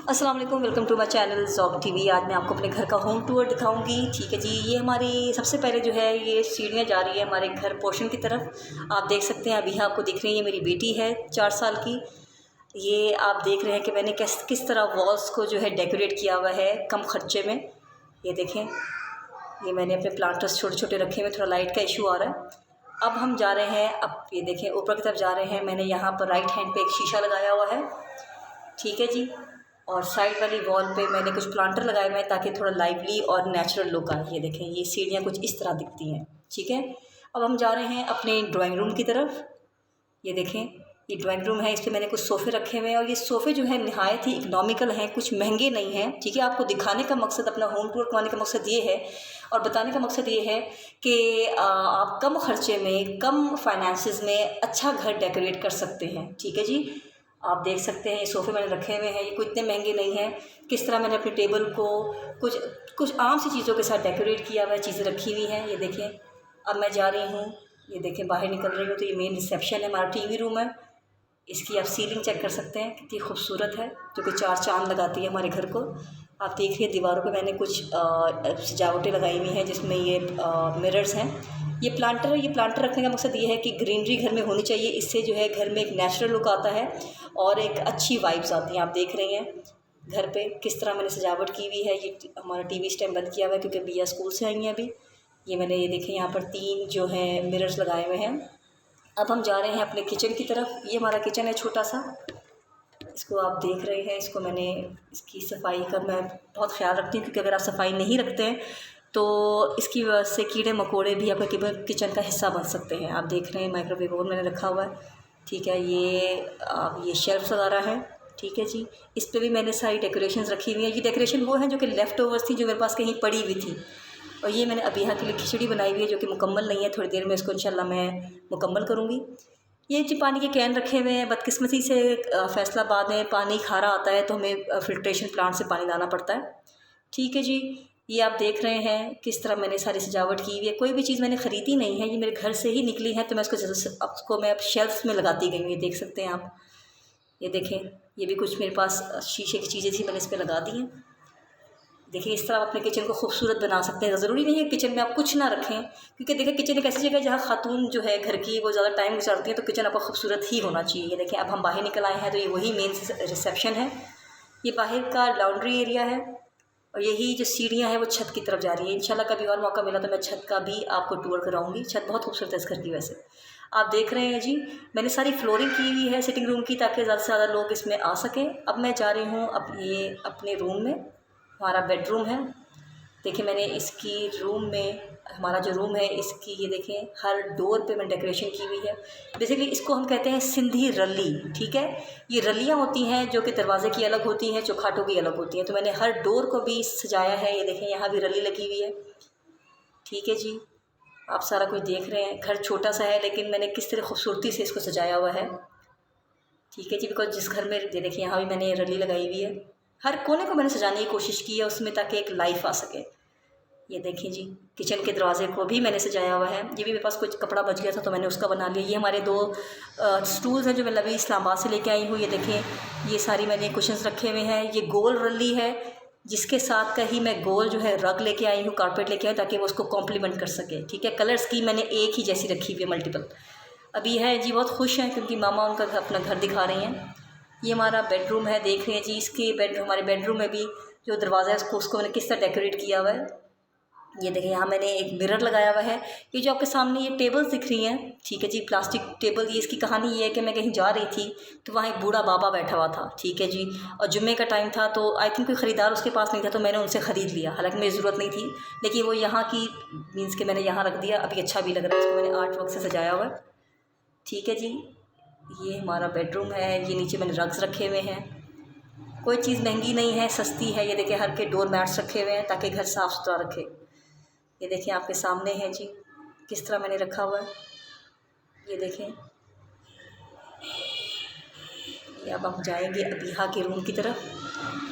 अस्सलाम वालेकुम, welcome to my channel Zauq TV. आज मैं आपको अपने घर का होम टूर दिखाऊंगी। ठीक है जी, ये हमारी सबसे पहले जो है ये सीढ़ियाँ जा रही है हमारे घर पोर्शन की तरफ। आप देख सकते हैं, अभी आपको दिख रही है, ये मेरी बेटी है 4 साल की। ये आप देख रहे हैं कि मैंने किस तरह वॉल्स को जो है डेकोरेट किया हुआ है कम खर्चे में। ये देखें, ये मैंने अपने प्लांटर्स छोटे छोटे रखे हुए, थोड़ा लाइट का इशू आ रहा है। अब हम जा रहे हैं, अब ये देखें ऊपर की तरफ जा रहे हैं। मैंने यहाँ पर राइट हैंड पे एक शीशा लगाया हुआ है, ठीक है जी। और साइड वाली वॉल पे मैंने कुछ प्लांटर लगाए हुए हैं ताकि थोड़ा लाइवली और नेचुरल लुक आए। ये देखें, ये सीढ़ियाँ कुछ इस तरह दिखती हैं, ठीक है। अब हम जा रहे हैं अपने ड्राइंग रूम की तरफ। ये देखें, ये ड्राइंग रूम है, इस पर मैंने कुछ सोफ़े रखे हुए हैं और ये सोफ़े जो है नहायत ही इकनॉमिकल हैं, कुछ महंगे नहीं हैं, ठीक है। आपको दिखाने का मकसद, अपना होम टूर करवाने का मकसद ये है और बताने का मकसद ये है कि आप कम खर्चे में, कम फाइनेंसिस में अच्छा घर डेकोरेट कर सकते हैं, ठीक है जी। आप देख सकते हैं, ये सोफ़े मैंने रखे हुए हैं, ये कोई इतने महंगे नहीं हैं। किस तरह मैंने अपने टेबल को कुछ कुछ आम सी चीज़ों के साथ डेकोरेट किया हुआ है, चीज़ें रखी हुई हैं। ये देखें, अब मैं जा रही हूँ, ये देखें बाहर निकल रही हूँ तो ये मेन रिसेप्शन है, हमारा टीवी रूम है। इसकी आप सीलिंग चेक कर सकते हैं, कितनी खूबसूरत है, जो कि 4 चाँद लगाती है हमारे घर को। आप देखिए, दीवारों पे मैंने कुछ सजावटें लगाई हुई हैं जिसमें ये मिरर्स हैं। ये प्लांटर रखने का मकसद ये है कि ग्रीनरी घर में होनी चाहिए। इससे जो है घर में एक नेचुरल लुक आता है और एक अच्छी वाइब्स आती हैं। आप देख रहे हैं घर पे किस तरह मैंने सजावट की हुई है। ये हमारा टीवी स्टैंड बंद किया हुआ है क्योंकि बिया स्कूल से आई हैं अभी। ये मैंने, ये देखें, यहाँ पर 3 जो है मिरर्स लगाए हुए हैं। अब हम जा रहे हैं अपने किचन की तरफ। ये हमारा किचन है छोटा सा, इसको आप देख रहे हैं। इसको मैंने, इसकी सफाई का मैं बहुत ख्याल रखती हूँ क्योंकि अगर आप सफाई नहीं रखते हैं तो इसकी वजह से कीड़े मकोड़े भी आपके किचन का हिस्सा बन सकते हैं। आप देख रहे हैं माइक्रोवेव ओवन मैंने रखा हुआ है, ठीक है। ये शेल्फ वगैरह हैं, ठीक है जी। इस पे भी मैंने सारी डेकोरेशंस रखी हुई हैं। ये डेकोरेशन वो हैं जो कि लेफ़्ट ओवर्स थी, जो मेरे पास कहीं पड़ी हुई थी। और ये मैंने अभी यहाँ के लिए खिचड़ी बनाई हुई है जो कि मुकम्मल नहीं है, थोड़ी देर में इसको इंशाल्लाह मैं मुकम्मल करूँगी। ये जी पानी के कैन रखे हुए हैं। बदकिस्मती से फैसलाबाद में पानी खारा आता है तो हमें फ़िल्ट्रेशन प्लांट से पानी लाना पड़ता है, ठीक है जी। ये आप देख रहे हैं किस तरह मैंने सारी सजावट की हुई है। कोई भी चीज़ मैंने ख़रीदी नहीं है, ये मेरे घर से ही निकली है तो मैं उसको मैं अब शेल्फ्स में लगाती गई हूँ। ये देख सकते हैं आप, ये देखें, ये भी कुछ मेरे पास शीशे की चीज़ें थी, मैंने इस पर लगा दी हैं। देखिए, इस तरह आप अपने किचन को खूबसूरत बना सकते हैं। ज़रूरी नहीं है किचन में आप कुछ ना रखें, क्योंकि देखिए किचन एक ऐसी जगह है जहाँ खातून जो है घर की वो ज़्यादा टाइम गुजारती है, तो किचन आपका खूबसूरत ही होना चाहिए। ये देखें, अब हम बाहर निकल आए हैं तो ये वही मेन रिसेप्शन है। ये बाहर का लॉन्ड्री एरिया है और यही जो सीढ़ियाँ हैं वो छत की तरफ जा रही है। इंशाल्लाह कभी और मौका मिला तो मैं छत का भी आपको टूर कराऊंगी। छत बहुत खूबसूरत है इस घर की। वैसे आप देख रहे हैं जी, मैंने सारी फ्लोरिंग की हुई है सिटिंग रूम की ताकि ज़्यादा से ज़्यादा लोग इसमें आ सकें। अब मैं जा रही हूँ अब ये अपने रूम में, हमारा बेडरूम है। देखिए, मैंने इसकी रूम में, हमारा जो रूम है इसकी, ये देखें, हर डोर पे मैंने डेकोरेशन की हुई है। बेसिकली इसको हम कहते हैं सिंधी रली, ठीक है। ये रलियाँ होती हैं जो कि दरवाज़े की अलग होती हैं, चौखाटों की अलग होती हैं। तो मैंने हर डोर को भी सजाया है। ये देखें, यहाँ भी रली लगी हुई है, ठीक है जी। आप सारा कुछ देख रहे हैं। घर छोटा सा है लेकिन मैंने किस तरह खूबसूरती से इसको सजाया हुआ है, ठीक है जी। बिकॉज जिस घर में, ये देखिए, यहाँ भी मैंने ये रली लगाई हुई है। हर कोने को मैंने सजाने की कोशिश की है उसमें ताकि एक लाइफ आ सके। ये देखें जी, किचन के दरवाजे को भी मैंने सजाया हुआ है। ये भी मेरे पास कुछ कपड़ा बच गया था तो मैंने उसका बना लिया। ये हमारे 2 स्टूल्स हैं जो मैं अभी इस्लामाबाद से लेके आई हूँ। ये देखें, ये सारी मैंने कुशन्स रखे हुए हैं। ये गोल रली है जिसके साथ का ही मैं गोल जो है रग लेके आई हूँ, कारपेट लेके आई ताकि वो उसको कॉम्प्लीमेंट कर सके, ठीक है। कलर स्कीम मैंने एक ही जैसी रखी हुई है, मल्टीपल। अभी है जी, बहुत खुश हैं क्योंकि मामा उनका अपना घर दिखा रही हैं। ये हमारा बेडरूम है, देख रहे हैं जी। इसके हमारे बेडरूम में भी जो दरवाज़ा है उसको मैंने किस तरह डेकोरेट किया हुआ है। ये देखें, यहाँ मैंने एक मिरर लगाया हुआ है। ये जो आपके सामने ये टेबल्स दिख रही हैं, ठीक है जी, प्लास्टिक टेबल। ये इसकी कहानी ये है कि मैं कहीं जा रही थी तो वहाँ एक बूढ़ा बाबा बैठा हुआ था, ठीक है जी। और जुम्मे का टाइम था तो आई थिंक कोई ख़रीदार उसके पास नहीं था तो मैंने उनसे ख़रीद लिया। हालांकि मेरी ज़रूरत नहीं थी लेकिन वो यहाँ की मीन्स के मैंने यहाँ रख दिया। अभी अच्छा भी लग रहा है, इसको मैंने आर्ट वर्क से सजाया हुआ है, ठीक है जी। ये हमारा बेडरूम है। ये नीचे मैंने रग्स रखे हुए हैं। कोई चीज़ महंगी नहीं है, सस्ती है। ये देखिए, हर के डोर मैट्स रखे हुए हैं ताकि घर साफ़ सुथरा रखे। ये देखिए, आपके सामने है जी किस तरह मैंने रखा हुआ है। ये देखें, ये अब हम जाएंगे अबीहा के रूम की तरफ।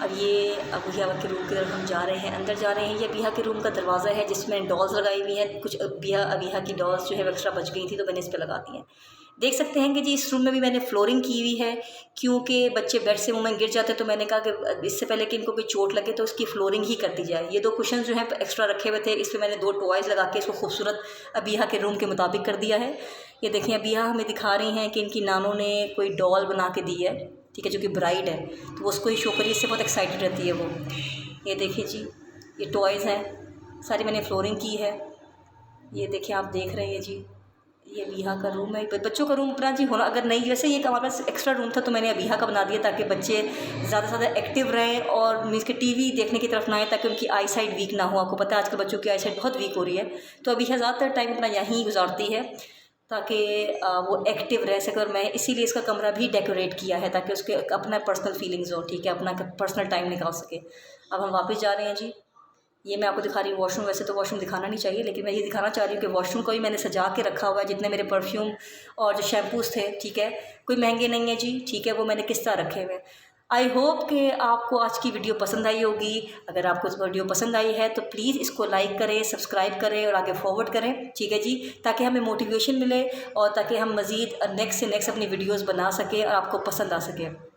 अब अबीहा के रूम की तरफ हम जा रहे हैं, अंदर जा रहे हैं। ये अबीहा के रूम का दरवाज़ा है जिसमें डॉल्स लगाई हुई हैं। कुछ अबीहा की डॉल्स जो है एक्स्ट्रा बच गई थी तो मैंने इस पर लगा दी हैं। देख सकते हैं कि जी इस रूम में भी मैंने फ्लोरिंग की हुई है, क्योंकि बच्चे बेड से मुँह में गिर जाते हैं, तो मैंने कहा कि इससे पहले कि इनको कोई चोट लगे तो इसकी फ्लोरिंग ही कर दी जाए। ये 2 कुशन जो हैं एक्स्ट्रा रखे हुए थे, इस पर मैंने 2 टॉयज़ लगा के इसको खूबसूरत अबीहा के रूम के मुताबिक कर दिया है। ये देखिए अबीहा हमें दिखा रही हैं कि इनकी नानों ने कोई डॉल बना के दी है, ठीक है, जो कि ब्राइड है, तो वो उसको ही शो करिए, इससे बहुत एक्साइटेड रहती है वो। ये देखिए जी ये टॉयज़ हैं, सारी मैंने फ्लोरिंग की है। ये देखिए आप देख रहे हैं जी ये अबीहा का रूम है। बच्चों का रूम अपना जी होना अगर नहीं, वैसे ये हमारे पास एक्स्ट्रा रूम था तो मैंने अबीहा का बना दिया ताकि बच्चे ज़्यादा से ज़्यादा एक्टिव रहें और मीन्स के टीवी देखने की तरफ ना आए, ताकि उनकी आई साइड वीक ना हो। आपको पता है आजकल बच्चों की आई साइड बहुत वीक हो रही है, तो अबीहा ज़्यादातर टाइम अपना यहीं गुजारती है ताकि वो एक्टिव रह सके। और मैं इसीलिए इसका कमरा भी डेकोरेट किया है ताकि उसके अपना पर्सनल फीलिंग्स हो, ठीक है, अपना पर्सनल टाइम निकाल सके। अब हम वापस जा रहे हैं जी। ये मैं आपको दिखा रही हूँ वॉशरूम। वैसे तो वॉशरूम दिखाना नहीं चाहिए, लेकिन मैं ये दिखाना चाह रही हूँ कि वॉशरूम को भी मैंने सजा के रखा हुआ है। जितने मेरे परफ्यूम और जो शैम्पूज़ थे, ठीक है, कोई महंगे नहीं है जी, ठीक है, वो मैंने किस तरह रखे हुए। आई होप कि आपको आज की वीडियो पसंद आई होगी। अगर आपको इस वीडियो पसंद आई है तो प्लीज़ इसको लाइक करें, सब्सक्राइब करें और आगे फॉरवर्ड करें, ठीक है जी, ताकि हमें मोटिवेशन मिले और ताकि हम मज़ीद नेक्स्ट से नेक्स्ट अपनी वीडियोज़ बना सकें और आपको पसंद आ सके।